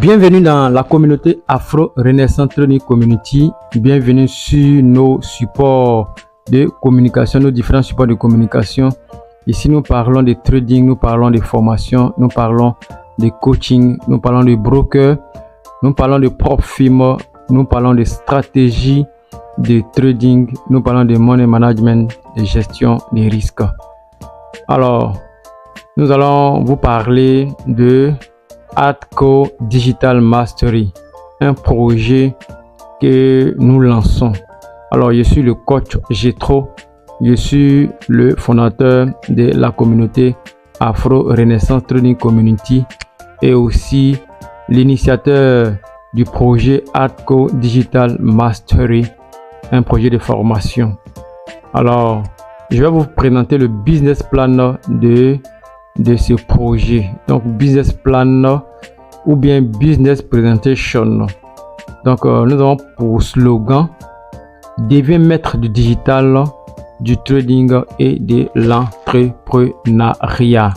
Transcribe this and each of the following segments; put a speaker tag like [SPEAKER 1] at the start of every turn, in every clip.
[SPEAKER 1] Bienvenue dans la communauté Afro Renaissance Trading Community. Bienvenue sur nos supports de communication, nos différents supports de communication. Ici, nous parlons de trading, nous parlons de formation, nous parlons de coaching, nous parlons de broker, nous parlons de propre firme, nous parlons de stratégie de trading, nous parlons de money management, de gestion des risques. Alors, nous allons vous parler de Hardcore Digital Mastery, un projet que nous lançons. Alors, je suis le coach Jetro, je suis le fondateur de la communauté Afro Renaissance Trading Community et aussi l'initiateur du projet Hardcore Digital Mastery, un projet de formation. Alors, je vais vous présenter le business plan de ce projet. Donc, business plan ou bien business presentation. Donc, nous avons pour slogan: deviens maître du digital, du trading et de l'entrepreneuriat.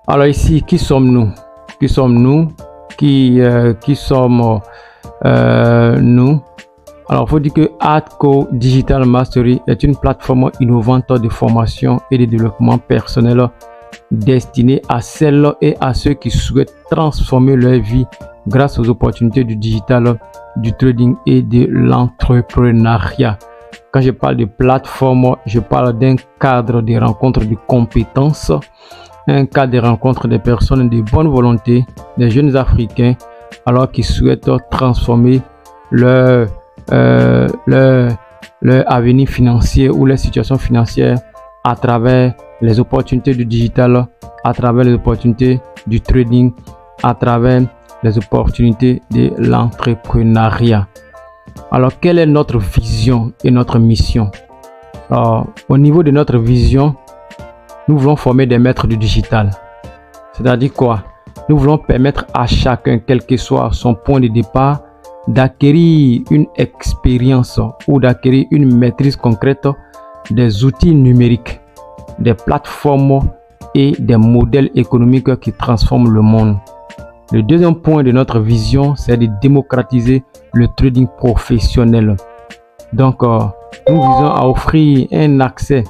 [SPEAKER 1] Alors ici, qui sommes-nous? Qui sommes-nous? Qui sommes nous? Alors, il faut dire que Hardcore Digital Mastery est une plateforme innovante de formation et de développement personnel destinée à celles et à ceux qui souhaitent transformer leur vie grâce aux opportunités du digital, du trading et de l'entrepreneuriat. Quand je parle de plateforme, je parle d'un cadre de rencontre de compétences, un cadre de rencontre des personnes de bonne volonté, des jeunes Africains, alors qui souhaitent transformer leur avenir financier ou leur situation financière à travers les opportunités du digital, à travers les opportunités du trading, à travers les opportunités de l'entrepreneuriat. Alors, quelle est notre vision et notre mission? Alors, au niveau de notre vision, nous voulons former des maîtres du digital. C'est-à-dire quoi? Nous voulons permettre à chacun, quel que soit son point de départ, d'acquérir une expérience ou d'acquérir une maîtrise concrète des outils numériques, des plateformes et des modèles économiques qui transforment le monde. Le deuxième point de notre vision, c'est de démocratiser le trading professionnel. Donc, nous visons à offrir un accès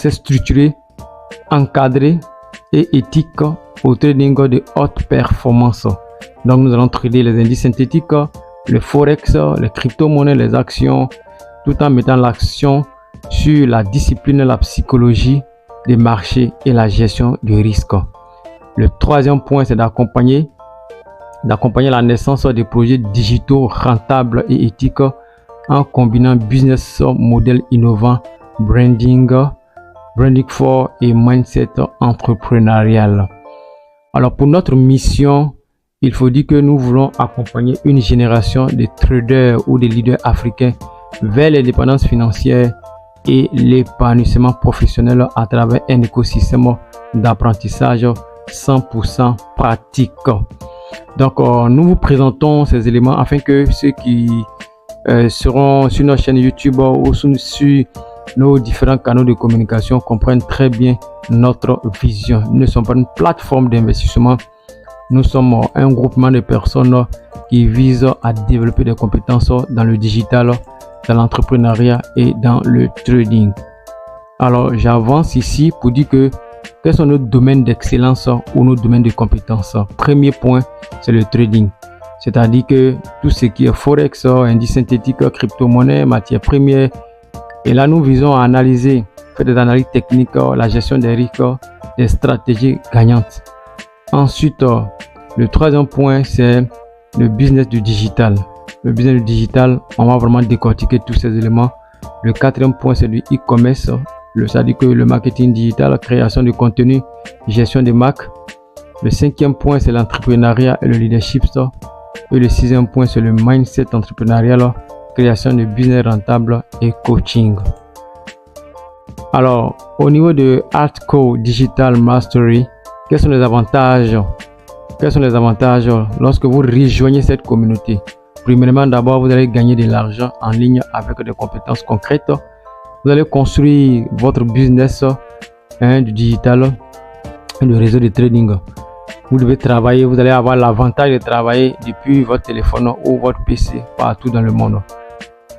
[SPEAKER 1] structuré, encadré et éthique au trading de haute performance. Donc, nous allons trader les indices synthétiques, le forex, les crypto-monnaies, les actions, tout en mettant l'action sur la discipline, la psychologie des marchés et la gestion du risque. Le troisième point, c'est d'accompagner la naissance des projets digitaux rentables et éthiques en combinant business model innovant, branding fort et mindset entrepreneurial. Alors, pour notre mission, il faut dire que nous voulons accompagner une génération de traders ou de leaders africains vers l'indépendance financière et l'épanouissement professionnel à travers un écosystème d'apprentissage 100% pratique. Donc, nous vous présentons ces éléments afin que ceux qui seront sur notre chaîne YouTube ou sur nos différents canaux de communication comprennent très bien notre vision. Nous ne sommes pas une plateforme d'investissement. Nous sommes un groupement de personnes qui visent à développer des compétences dans le digital, dans l'entrepreneuriat et dans le trading. Alors, j'avance ici pour dire que quels sont nos domaines d'excellence ou nos domaines de compétences. Premier point, c'est le trading. C'est-à-dire que tout ce qui est forex, indices synthétiques, crypto-monnaies, matières premières. Et là, nous visons à analyser, faire des analyses techniques, la gestion des risques, des stratégies gagnantes. Ensuite, le troisième point, c'est le business du digital. Le business du digital, on va vraiment décortiquer tous ces éléments. Le quatrième point, c'est du e-commerce. C'est-à-dire que le marketing digital, création de contenu, gestion des marques. Le cinquième point, c'est l'entrepreneuriat et le leadership. Et le sixième point, c'est le mindset entrepreneurial, création de business rentable et coaching. Alors, au niveau de Hardcore Digital Mastery, quels sont les avantages? Quels sont les avantages lorsque vous rejoignez cette communauté? Premièrement, d'abord, vous allez gagner de l'argent en ligne avec des compétences concrètes. Vous allez construire votre business du digital, le réseau de trading. Vous devez travailler, vous allez avoir l'avantage de travailler depuis votre téléphone ou votre PC partout dans le monde.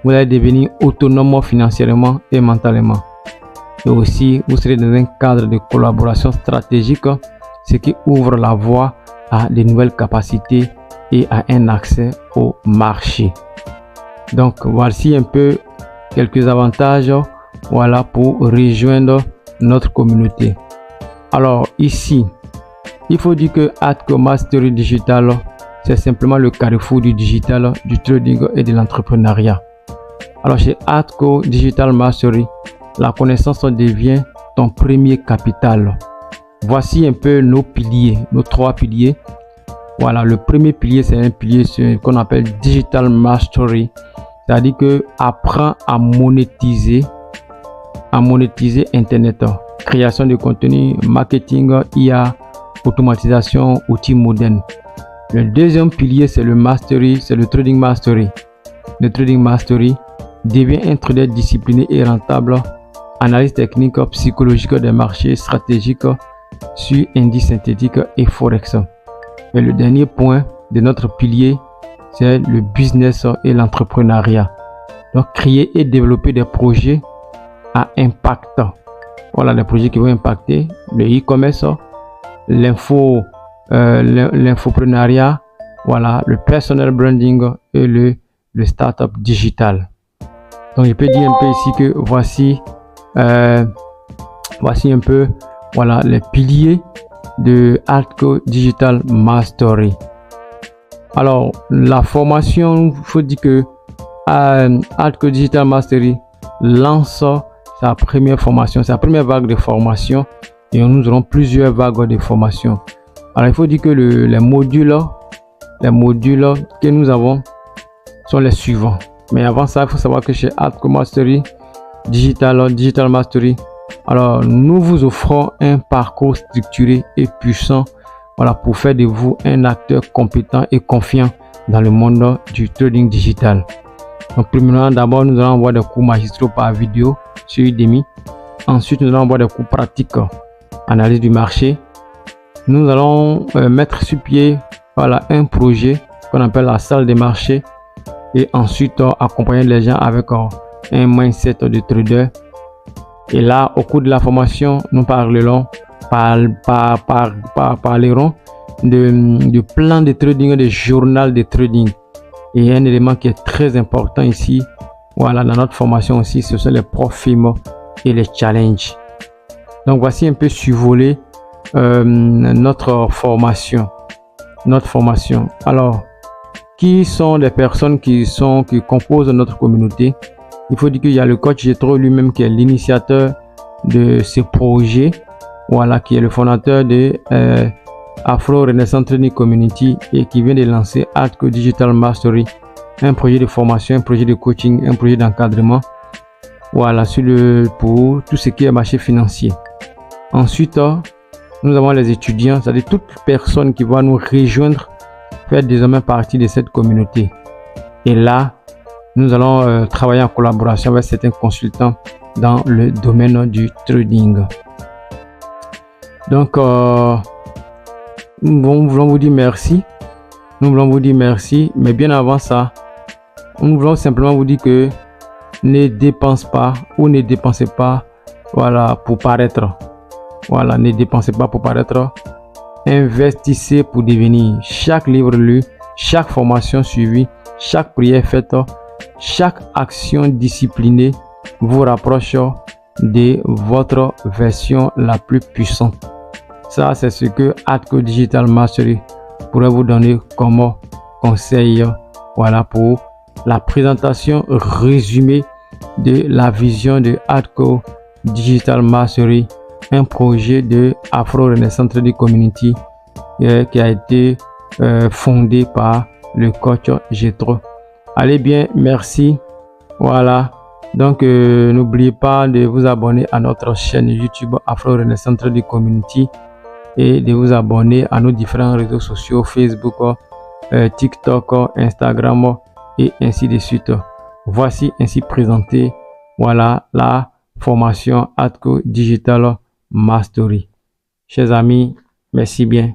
[SPEAKER 1] Vous allez devenir autonome financièrement et mentalement. Et aussi, vous serez dans un cadre de collaboration stratégique, ce qui ouvre la voie à de nouvelles capacités et à un accès au marché. Donc, voici un peu quelques avantages, voilà, pour rejoindre notre communauté. Alors, ici, il faut dire que Atco Mastery Digital, c'est simplement le carrefour du digital, du trading et de l'entrepreneuriat. Alors, chez Atco Digital Mastery, la connaissance devient ton premier capital. Voici un peu nos piliers, nos 3 piliers. Voilà, le premier pilier, c'est un pilier qu'on appelle Digital Mastery. C'est-à-dire que apprends à monétiser Internet. Création de contenu, marketing, IA, automatisation, outils modernes. Le deuxième pilier, c'est le Mastery, c'est le Trading Mastery. Le Trading Mastery devient un trader discipliné et rentable. Analyse technique, psychologique des marchés, stratégique sur indices synthétiques et Forex. Et le dernier point de notre pilier, c'est le business et l'entrepreneuriat. Donc, créer et développer des projets à impact. Voilà, les projets qui vont impacter le e-commerce, l'infopreneuriat, voilà, le personal branding et le startup digital. Donc, je peux dire un peu ici que voici un peu, voilà, les piliers de Atco Digital Mastery. Alors, la formation, il faut dire que Atco Digital Mastery lance sa première formation, sa première vague de formation, et nous aurons plusieurs vagues de formation. Alors, il faut dire que les modules que nous avons sont les suivants. Mais avant ça, il faut savoir que chez Atco Mastery Digital Mastery, alors nous vous offrons un parcours structuré et puissant, voilà, pour faire de vous un acteur compétent et confiant dans le monde du trading digital. Donc, premièrement, d'abord, nous allons avoir des cours magistraux par vidéo sur Udemy. Ensuite, nous allons avoir des cours pratiques, analyse du marché. Nous allons mettre sur pied, voilà, un projet qu'on appelle la salle des marchés, et ensuite accompagner les gens avec un mindset de trader. Et là, au cours de la formation, nous parlerons de plan de trading, de journal de trading. Et un élément qui est très important ici, voilà, dans notre formation aussi, ce sont les profils et les challenges. Donc, voici un peu survolé notre formation. Alors, qui sont les personnes qui composent notre communauté? Il faut dire qu'il y a le coach Jethro lui-même qui est l'initiateur de ce projet, voilà, qui est le fondateur de Afro Renaissance Trading Community et qui vient de lancer Atco Digital Mastery, un projet de formation, un projet de coaching, un projet d'encadrement, voilà, pour tout ce qui est marché financier. Ensuite, nous avons les étudiants, c'est-à-dire toute personne qui va nous rejoindre, faire désormais partie de cette communauté. Et là, nous allons travailler en collaboration avec certains consultants dans le domaine du trading. Donc, nous voulons vous dire merci. Mais bien avant ça, nous voulons simplement vous dire que ne dépensez pas, voilà, pour paraître. Voilà, ne dépensez pas pour paraître. Investissez pour devenir. Chaque livre lu, chaque formation suivie, chaque prière faite, chaque action disciplinée vous rapproche de votre version la plus puissante. Ça, c'est ce que Atco Digital Mastery pourrait vous donner comme conseil, voilà, pour la présentation résumée de la vision de Atco Digital Mastery, un projet de Afro Renaissance Trading Community qui a été fondé par le coach Jethro. Allez bien, merci. Voilà, donc n'oubliez pas de vous abonner à notre chaîne YouTube Afro Renaissance Trading Community et de vous abonner à nos différents réseaux sociaux, Facebook, TikTok, Instagram et ainsi de suite. Voici ainsi présenté, voilà, la formation Atco Digital Mastery. Chers amis, merci bien.